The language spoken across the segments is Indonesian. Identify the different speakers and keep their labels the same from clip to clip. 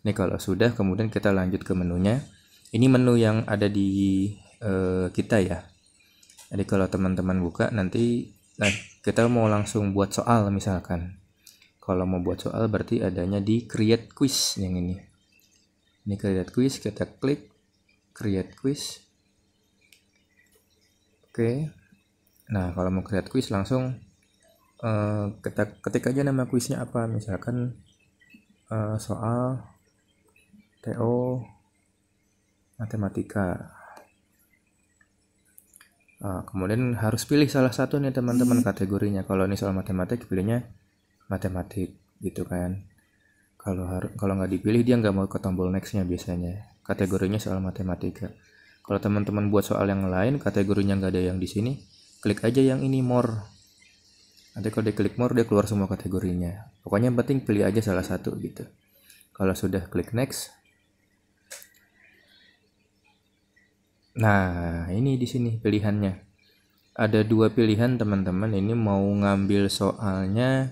Speaker 1: Ini kalau sudah, kemudian kita lanjut ke menunya. Ini menu yang ada di kita ya. Jadi kalau teman-teman buka nanti kita mau langsung buat soal misalkan. Kalau mau buat soal berarti adanya di create quiz yang ini. Ini create quiz, kita klik create quiz. Oke. Nah, kalau mau create quiz langsung kita ketik aja nama kuisnya apa, misalkan soal TO matematika. Kemudian harus pilih salah satu nih teman-teman kategorinya. Kalau ini soal matematik, pilihnya matematik gitu kan. Kalau nggak dipilih dia nggak mau ke tombol nextnya biasanya. Kategorinya soal matematika. Kalau teman-teman buat soal yang lain kategorinya nggak ada yang di sini, klik aja yang ini more. Nanti kalau diklik more dia keluar semua kategorinya. Pokoknya yang penting pilih aja salah satu gitu. Kalau sudah klik next. Nah, ini di sini pilihannya. Ada dua pilihan teman-teman. Ini mau ngambil soalnya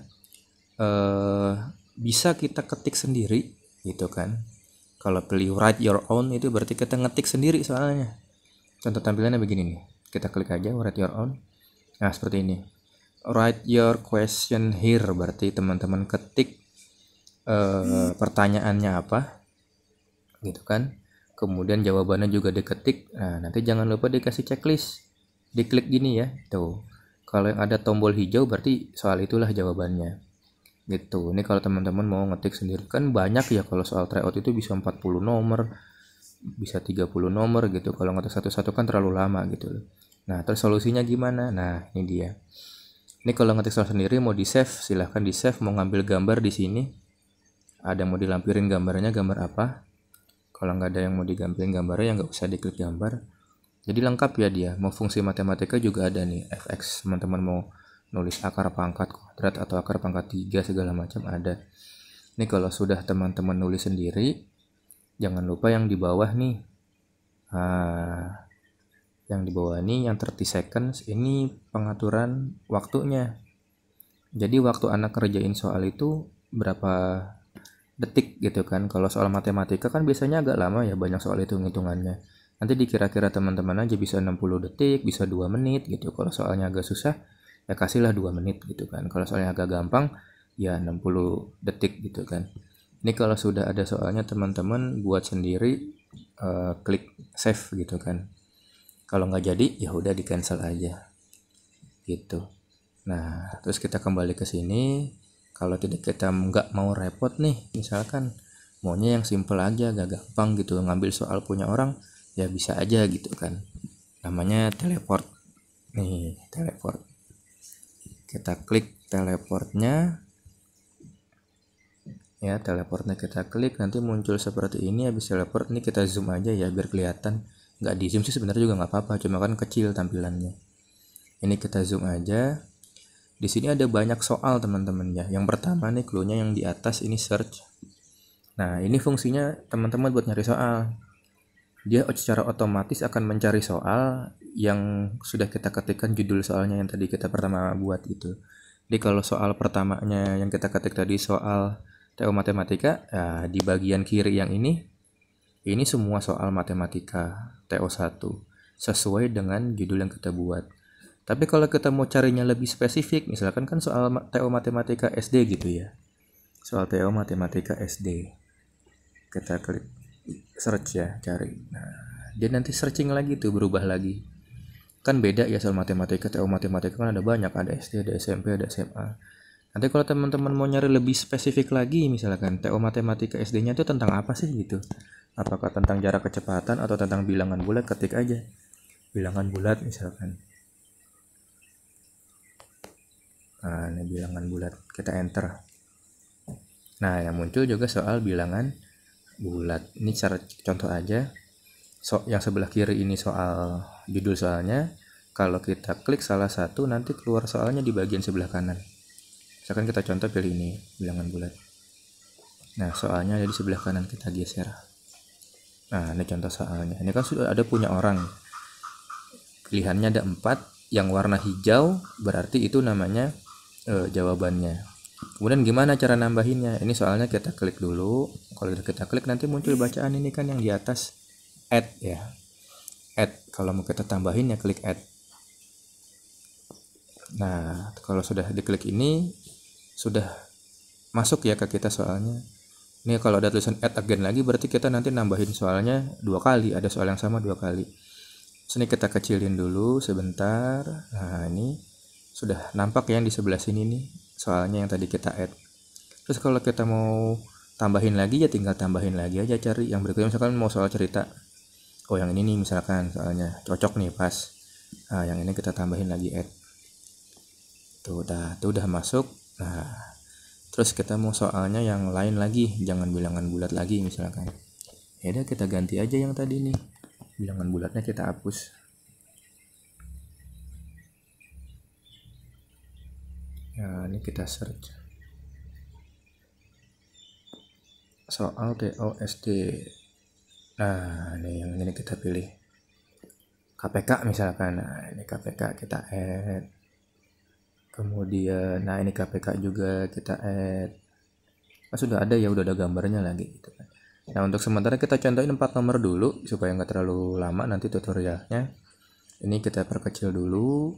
Speaker 1: bisa kita ketik sendiri gitu kan. Kalau pilih write your own itu berarti kita ngetik sendiri soalnya. Contoh tampilannya begini nih. Kita klik aja write your own. Nah, seperti ini. Write your question here berarti teman-teman ketik pertanyaannya apa gitu kan. Kemudian jawabannya juga diketik. Nah, nanti jangan lupa dikasih checklist. Diklik gini ya. Tuh. Kalau yang ada tombol hijau berarti soal itulah jawabannya. Gitu. Ini kalau teman-teman mau ngetik sendiri kan banyak ya, kalau soal tryout itu bisa 40 nomor, bisa 30 nomor gitu. Kalau ngetik satu-satu kan terlalu lama gitu. Nah, terus solusinya gimana? Nah, ini dia. Ini kalau ngetik soal sendiri mau di save, silahkan di save. Mau ngambil gambar di sini. Ada mau dilampirin gambarnya, gambar apa? Kalau nggak ada yang mau digambarin gambarnya, ya nggak usah diklik gambar. Jadi lengkap ya dia. Mau fungsi matematika juga ada nih, fx. Teman-teman mau nulis akar pangkat kuadrat atau akar pangkat 3 segala macam ada. Ini kalau sudah teman-teman nulis sendiri, jangan lupa yang di bawah nih. Yang di bawah ini yang 30 seconds ini pengaturan waktunya. Jadi waktu anak kerjain soal itu berapa detik gitu kan. Kalau soal matematika kan biasanya agak lama ya, banyak soal itu hitungannya. Nanti dikira-kira teman-teman aja bisa 60 detik, bisa 2 menit gitu. Kalau soalnya agak susah, ya kasihlah 2 menit gitu kan. Kalau soalnya agak gampang, ya 60 detik gitu kan. Ini kalau sudah ada soalnya teman-teman buat sendiri, klik save gitu kan. Kalau nggak jadi, ya udah di cancel aja gitu. Nah, terus kita kembali ke sini. Kalau tidak kita nggak mau repot nih, misalkan maunya yang simple aja, gak gampang gitu, ngambil soal punya orang, ya bisa aja gitu kan. Namanya teleport. Nih, teleport. Kita klik teleportnya. Ya, teleportnya kita klik, nanti muncul seperti ini. Habis teleport ini kita zoom aja ya biar kelihatan. Nggak di zoom sih sebenarnya juga nggak apa-apa, cuma kan kecil tampilannya. Ini kita zoom aja. Di sini ada banyak soal teman-teman ya. Yang pertama nih clue-nya yang di atas ini search. Nah, ini fungsinya teman-teman buat nyari soal. Dia secara otomatis akan mencari soal yang sudah kita ketikkan judul soalnya yang tadi kita pertama buat gitu. Jadi kalau soal pertamanya yang kita ketik tadi soal TO matematika, ya di bagian kiri yang ini semua soal matematika TO1 sesuai dengan judul yang kita buat. Tapi kalau kita mau carinya lebih spesifik, misalkan kan soal TO matematika SD gitu ya. Soal TO matematika SD. Kita klik search ya, cari. Nah, dia nanti searching lagi tuh, berubah lagi. Kan beda ya soal matematika, TO matematika kan ada banyak, ada SD, ada SMP, ada SMA. Nanti kalau teman-teman mau nyari lebih spesifik lagi, misalkan TO matematika SD-nya itu tentang apa sih gitu. Apakah tentang jarak kecepatan atau tentang bilangan bulat, ketik aja. Bilangan bulat misalkan. Nah, ini bilangan bulat, kita enter. Nah, yang muncul juga soal bilangan bulat. Ini cara contoh aja. Yang sebelah kiri ini soal judul soalnya. Kalau kita klik salah satu, nanti keluar soalnya di bagian sebelah kanan. Misalkan kita contoh pilih ini, bilangan bulat. Nah, soalnya ada di sebelah kanan, kita geser. Nah, ini contoh soalnya. Ini kan sudah ada punya orang. Pilihannya ada 4. Yang warna hijau berarti itu namanya jawabannya. Kemudian gimana cara nambahinnya? Ini soalnya kita klik dulu. Kalau kita klik nanti muncul bacaan ini kan yang di atas, add ya. Add. Kalau mau kita tambahin ya klik add. Nah, kalau sudah diklik ini sudah masuk ya ke kita soalnya. Ini kalau ada tulisan add again lagi berarti kita nanti nambahin soalnya 2 kali, ada soal yang sama 2 kali. Sini kita kecilin dulu sebentar. Nah, ini sudah nampak yang di sebelah sini nih soalnya yang tadi kita add. Terus kalau kita mau tambahin lagi ya tinggal tambahin lagi aja, cari yang berikutnya. Misalkan mau soal cerita, oh yang ini nih misalkan soalnya cocok nih pas. Nah, yang ini kita tambahin lagi add. Tuh udah masuk. Nah, terus kita mau soalnya yang lain lagi, jangan bilangan bulat lagi misalkan. Ya udah kita ganti aja yang tadi nih. Bilangan bulatnya kita hapus. Nah, ini kita search. Soal TOSD. Nah, ini yang ini kita pilih. KPK misalkan. Nah, ini KPK kita add. Kemudian, nah ini KPK juga kita add. Nah, sudah ada ya, udah ada gambarnya lagi gitu kan. Nah, untuk sementara kita contohin 4 nomor dulu supaya nggak terlalu lama nanti tutorialnya. Ini kita perkecil dulu.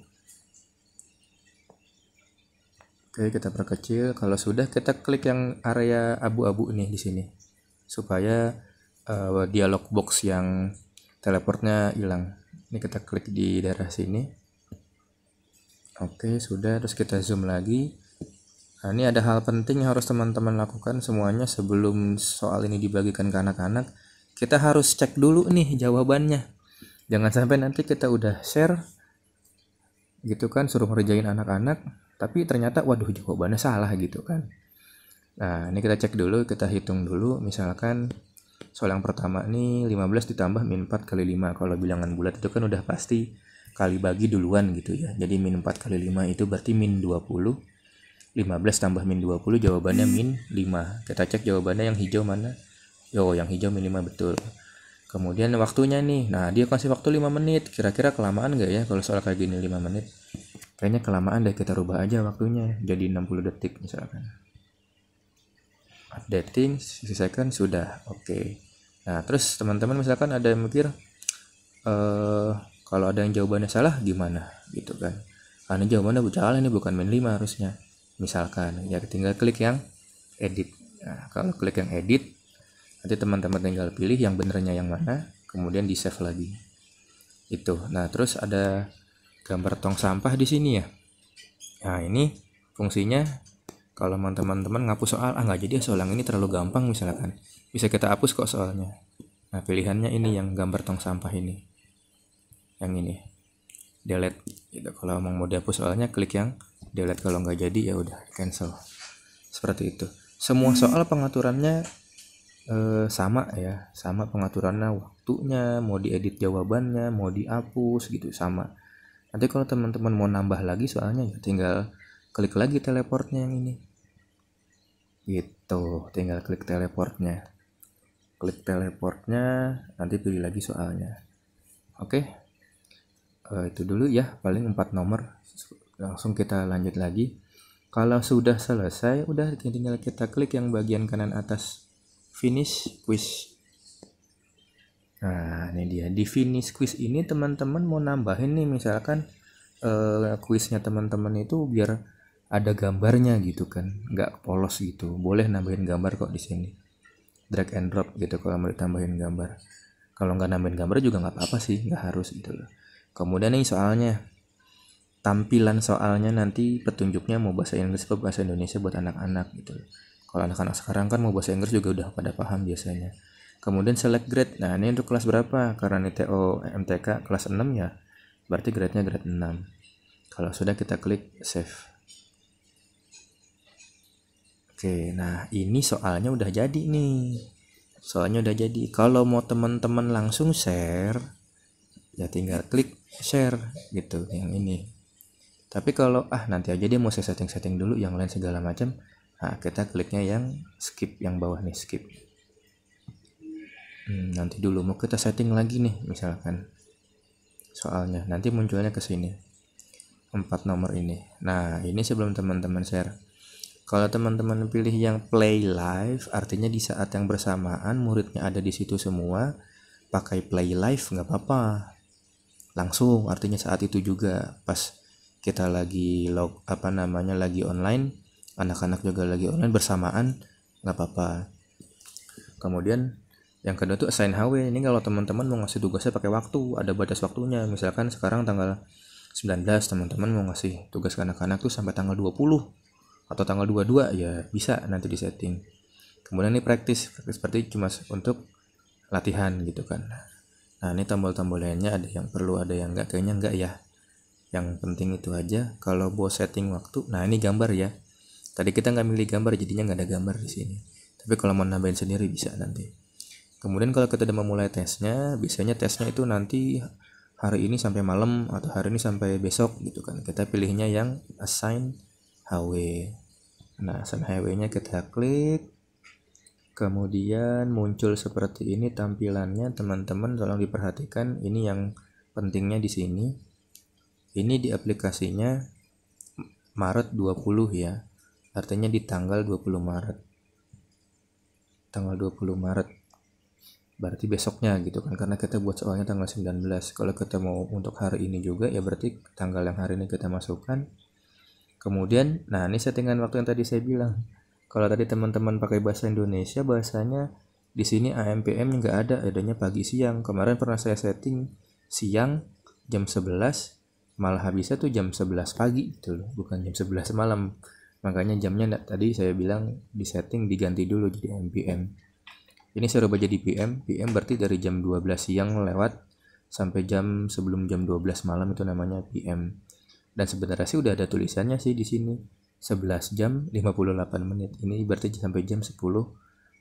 Speaker 1: Oke, kita perkecil. Kalau sudah kita klik yang area abu-abu nih di sini supaya dialog box yang teleportnya hilang. Ini kita klik di daerah sini. Oke, sudah. Terus kita zoom lagi. Nah, ini ada hal penting yang harus teman-teman lakukan semuanya sebelum soal ini dibagikan ke anak-anak. Kita harus cek dulu nih jawabannya. Jangan sampai nanti kita udah share gitu kan, suruh ngerjain anak-anak, tapi ternyata waduh jawabannya salah gitu kan. Nah, ini kita cek dulu, kita hitung dulu. Misalkan soal yang pertama nih 15 ditambah min 4 kali 5. Kalau bilangan bulat itu kan udah pasti kali bagi duluan gitu ya. Jadi min 4 kali 5 itu berarti min 20. 15 tambah min 20 jawabannya min 5. Kita cek jawabannya yang hijau mana. Yo, yang hijau min 5 betul. Kemudian waktunya nih. Nah, dia kasih waktu 5 menit. Kira-kira kelamaan gak ya kalau soal kayak gini 5 menit? Kayaknya kelamaan deh, kita rubah aja waktunya jadi 60 detik misalkan. Updating, selesaikan sudah. Oke. Nah, terus teman-teman misalkan ada yang mikir kalau ada yang jawabannya salah gimana gitu kan. Karena jawabannya salah, ini bukan min 5 harusnya. Misalkan ya tinggal klik yang edit. Nah, kalau klik yang edit nanti teman-teman tinggal pilih yang benernya yang mana, kemudian di save lagi. Itu. Nah, terus ada gambar tong sampah di sini ya. Nah, ini fungsinya kalau teman-teman ngapus soal, nggak jadi soal yang ini terlalu gampang misalkan. Bisa kita hapus kok soalnya. Nah, pilihannya ini yang gambar tong sampah ini. Yang ini. Delete gitu. Kalau mau dihapus soalnya klik yang delete, kalau nggak jadi ya udah cancel. Seperti itu. Semua soal pengaturannya sama ya, sama pengaturannya, waktunya, mau diedit jawabannya, mau dihapus gitu sama. Nanti kalau teman-teman mau nambah lagi soalnya ya tinggal klik lagi teleportnya yang ini. Gitu, tinggal klik teleportnya. Klik teleportnya, nanti pilih lagi soalnya. Oke. Itu dulu ya, paling 4 nomor. Langsung kita lanjut lagi. Kalau sudah selesai, udah tinggal kita klik yang bagian kanan atas finish quiz. Nah, ini dia. Di finish quiz ini teman-teman mau nambahin nih misalkan quiznya teman-teman itu biar ada gambarnya gitu kan, nggak polos gitu. Boleh nambahin gambar kok di sini. Drag and drop gitu kalau mau ditambahin gambar. Kalau nggak nambahin gambar juga nggak apa-apa sih, nggak harus gitu loh. Kemudian nih soalnya, tampilan soalnya nanti petunjuknya mau bahasa Inggris atau bahasa Indonesia buat anak-anak gitu. Kalau anak-anak sekarang kan mau bahasa Inggris juga udah pada paham biasanya. Kemudian select grade. Nah, ini untuk kelas berapa? Karena ini TO MTK kelas 6 ya. Berarti grade-nya grade 6. Kalau sudah kita klik save. Oke, nah ini soalnya udah jadi nih. Soalnya udah jadi. Kalau mau teman-teman langsung share, ya tinggal klik share gitu yang ini. Tapi kalau nanti aja dia mau saya setting dulu yang lain segala macam, nah kita kliknya yang skip yang bawah nih, skip. Nanti dulu mau kita setting lagi nih misalkan soalnya, nanti munculnya ke sini 4 nomor ini. Nah, ini sebelum teman-teman share, Kalau teman-teman pilih yang play live, artinya di saat yang bersamaan muridnya ada di situ semua, pakai play live nggak apa-apa. Langsung, artinya saat itu juga pas kita lagi lagi online, anak-anak juga lagi online bersamaan, nggak apa-apa. Kemudian yang kedua tuh assign HW. Ini kalau teman-teman mau ngasih tugasnya pakai waktu, ada batas waktunya. Misalkan sekarang tanggal 19, teman-teman mau ngasih tugas ke anak-anak tuh sampai tanggal 20 atau tanggal 22, ya bisa nanti di setting. Kemudian ini praktis seperti cuma untuk latihan gitu kan. Nah, ini tombol-tombol lainnya ada yang perlu, ada yang enggak, kayaknya enggak ya. Yang penting itu aja. Kalau mau setting waktu, nah ini gambar ya. Tadi kita nggak milih gambar, jadinya nggak ada gambar di sini. Tapi kalau mau nambahin sendiri bisa nanti. Kemudian kalau kita udah memulai tesnya, biasanya tesnya itu nanti hari ini sampai malam atau hari ini sampai besok gitu kan. Kita pilihnya yang assign HW. Nah, assign HW-nya kita klik. Kemudian muncul seperti ini tampilannya, teman-teman tolong diperhatikan. Ini yang pentingnya di sini. Ini di aplikasinya Maret 20 ya. Artinya di tanggal 20 Maret. Tanggal 20 Maret. Berarti besoknya gitu kan, karena kita buat soalnya tanggal 19. Kalau kita mau untuk hari ini juga ya berarti tanggal yang hari ini kita masukkan. Kemudian, nah ini settingan waktu yang tadi saya bilang. Kalau tadi teman-teman pakai bahasa Indonesia, bahasanya di sini AM PM nggak ada, adanya pagi siang. Kemarin pernah saya setting siang jam 11, malah habisnya tuh jam 11 pagi gitu loh, bukan jam 11 malam. Makanya jamnya tadi saya bilang di setting diganti dulu jadi AM PM. Ini saya rubah jadi PM. PM berarti dari jam 12 siang lewat sampai sebelum jam 12 malam itu namanya PM. Dan sebenarnya sih udah ada tulisannya sih di sini. 11 jam 58 menit. Ini berarti sampai jam 10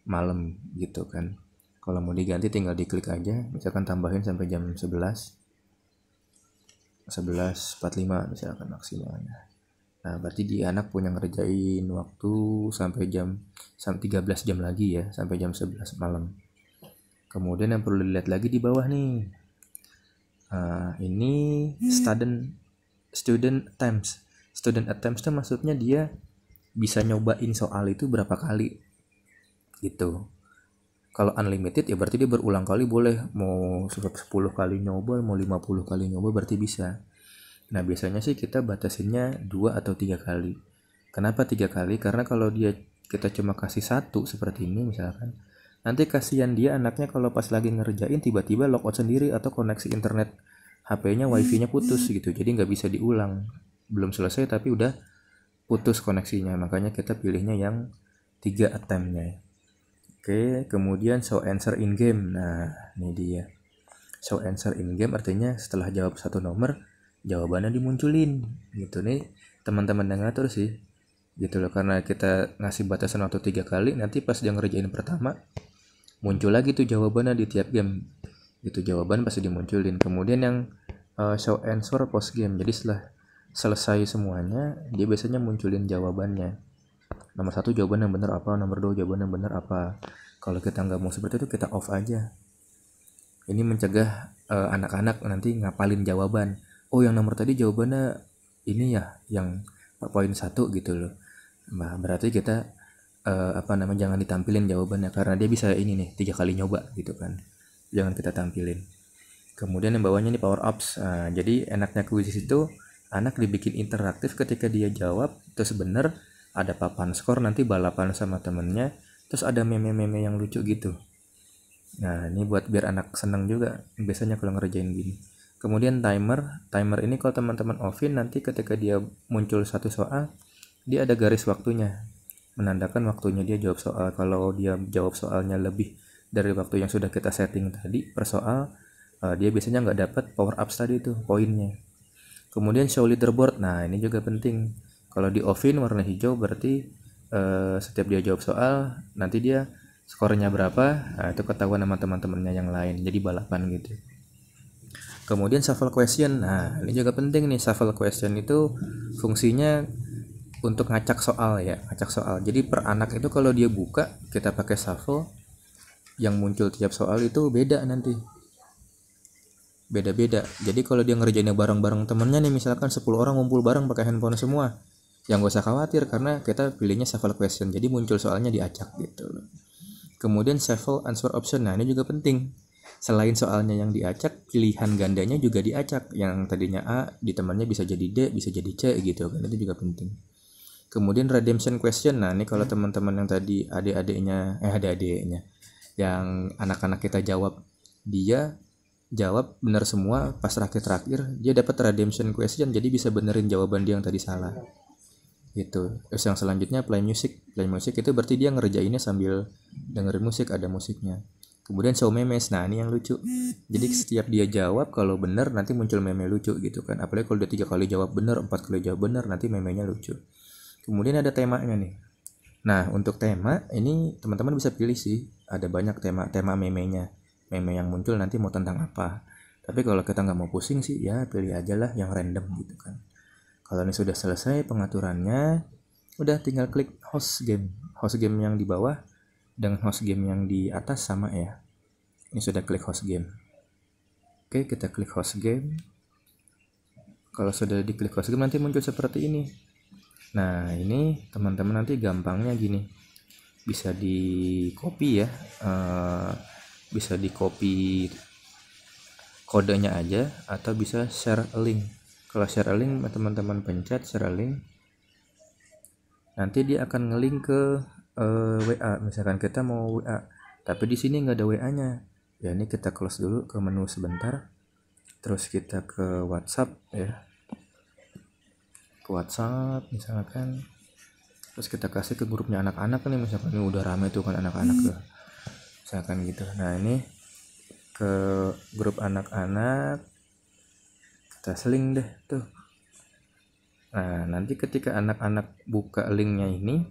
Speaker 1: malam gitu kan. Kalau mau diganti tinggal diklik aja, misalkan tambahin sampai jam 11:45 misalkan maksimalnya. Nah, berarti di anak punya ngerjain waktu sampai 13 jam lagi ya, sampai jam 11 malam. Kemudian yang perlu dilihat lagi di bawah nih. Ini student attempts. Student attempts itu maksudnya dia bisa nyobain soal itu berapa kali gitu. Kalau unlimited ya berarti dia berulang kali boleh, mau 10 kali nyoba, mau 50 kali nyoba berarti bisa. Nah, biasanya sih kita batasinnya 2 atau 3 kali. Kenapa 3 kali? Karena kalau kita cuma kasih 1 seperti ini misalkan, nanti kasihan dia anaknya kalau pas lagi ngerjain tiba-tiba logout sendiri atau koneksi internet HP-nya wifi-nya putus gitu. Jadi nggak bisa diulang. Belum selesai tapi udah putus koneksinya. Makanya kita pilihnya yang 3 attempt-nya. Oke, kemudian show answer in game. Nah, ini dia. Show answer in game artinya setelah jawab satu nomor, jawabannya dimunculin gitu nih. Teman-teman yang ngatur sih gitu loh, karena kita ngasih batasan waktu 3 kali, nanti pas dia ngerjain pertama muncul lagi tuh jawabannya di tiap game gitu, jawaban pasti dimunculin. Kemudian yang show answer post game, jadi setelah selesai semuanya dia biasanya munculin jawabannya. Nomor 1 jawaban yang benar apa, nomor 2 jawaban yang benar apa. Kalau kita nggak mau seperti itu kita off aja. Ini mencegah anak-anak nanti ngapalin jawaban. Oh, yang nomor tadi jawabannya ini ya, yang poin 1 gitu loh. Nah, berarti kita jangan ditampilin jawabannya, karena dia bisa ini nih 3 kali nyoba gitu kan. Jangan kita tampilin. Kemudian yang bawahnya ini power ups. Nah, jadi enaknya kuisis itu anak dibikin interaktif ketika dia jawab, terus bener ada papan skor, nanti balapan sama temennya, terus ada meme-meme yang lucu gitu. Nah, ini buat biar anak seneng juga biasanya kalau ngerjain gini. Kemudian timer ini kalau teman-teman offin, nanti ketika dia muncul satu soal, dia ada garis waktunya, menandakan waktunya dia jawab soal. Kalau dia jawab soalnya lebih dari waktu yang sudah kita setting tadi per soal, dia biasanya nggak dapat power ups tadi itu poinnya. Kemudian show leaderboard. Nah, ini juga penting. Kalau di offin warna hijau berarti setiap dia jawab soal nanti dia skornya berapa, itu ketahuan sama teman-temannya yang lain, jadi balapan gitu. Kemudian shuffle question. Nah, ini juga penting nih. Shuffle question itu fungsinya untuk ngacak soal ya, ngacak soal. Jadi per anak itu kalau dia buka, kita pakai shuffle, yang muncul tiap soal itu beda nanti. Beda-beda. Jadi kalau dia ngerjainnya bareng-bareng temennya nih, misalkan 10 orang ngumpul bareng pakai handphone semua, yang gak usah khawatir karena kita pilihnya shuffle question, jadi muncul soalnya diacak gitu. Kemudian shuffle answer option, nah ini juga penting. Selain soalnya yang diacak, pilihan gandanya juga diacak. Yang tadinya A di temannya bisa jadi D, bisa jadi C gitu kan, itu juga penting. Kemudian redemption question, nah ini kalau teman-teman yang tadi adik-adiknya yang anak-anak kita jawab, dia jawab benar semua, pas terakhir dia dapat redemption question, jadi bisa benerin jawaban dia yang tadi salah gitu. Terus yang selanjutnya play music itu berarti dia ngerjainnya sambil dengerin musik, ada musiknya. Kemudian show memes, nah ini yang lucu, jadi setiap dia jawab kalau benar nanti muncul meme lucu gitu kan, apalagi kalau dia 3 kali jawab benar, 4 kali jawab benar, nanti memenya lucu. Kemudian ada temanya nih. Nah untuk tema ini teman-teman bisa pilih sih, ada banyak tema memenya, meme yang muncul nanti mau tentang apa. Tapi kalau kita nggak mau pusing sih ya pilih aja lah yang random gitu kan. Kalau ini sudah selesai pengaturannya, udah tinggal klik host game. Host game yang di bawah dengan host game yang di atas sama ya. Ini sudah klik host game. Oke, kita klik host game. Kalau sudah diklik host game nanti muncul seperti ini. Nah, ini teman-teman nanti gampangnya gini. Bisa di copy ya. Bisa di copy kodenya aja atau bisa share link. Kalau share link teman-teman pencet share link, nanti dia akan ngelink ke WA. Misalkan kita mau WA, tapi di sini nggak ada WA-nya. Ya ini kita close dulu ke menu sebentar. Terus kita ke WhatsApp ya. Ke WhatsApp misalkan. Terus kita kasih ke grupnya anak-anak nih, misalkan ini udah rame tuh kan anak-anak tuh. Misalkan gitu. Nah, ini ke grup anak-anak kita seling deh tuh. Nah nanti ketika anak-anak buka linknya ini,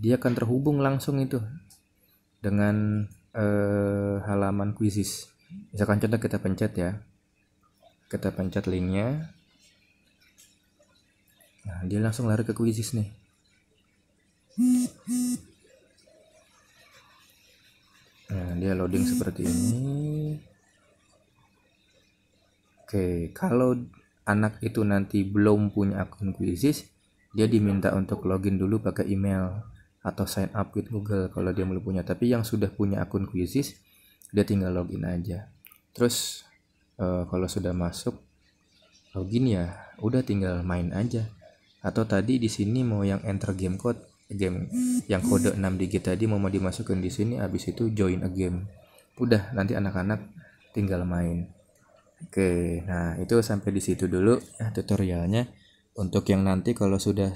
Speaker 1: dia akan terhubung langsung itu dengan halaman quizzes. Misalkan contoh kita pencet ya, kita pencet linknya, nah dia langsung lari ke quizzes nih. Nah dia loading seperti ini. Oke, kalau anak itu nanti belum punya akun quizzes, dia diminta untuk login dulu pakai email atau sign up with Google kalau dia belum punya. Tapi yang sudah punya akun quizzes, dia tinggal login aja. Terus kalau sudah masuk login ya udah tinggal main aja. Atau tadi di sini mau yang enter game code, game yang kode 6 digit tadi mau dimasukin di sini, habis itu join a game. Udah nanti anak-anak tinggal main. Oke, nah itu sampai di situ dulu ya tutorialnya. Untuk yang nanti kalau sudah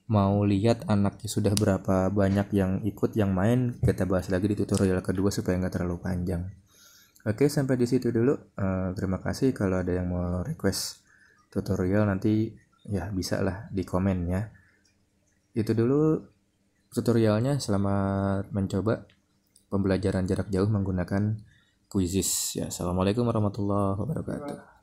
Speaker 1: mau lihat anaknya sudah berapa banyak yang ikut yang main, kita bahas lagi di tutorial kedua supaya nggak terlalu panjang. Oke, sampai di situ dulu. Terima kasih. Kalau ada yang mau request tutorial nanti ya bisa lah di komen ya. Itu dulu tutorialnya. Selamat mencoba pembelajaran jarak jauh menggunakan quizzes ya. Assalamualaikum warahmatullahi wabarakatuh.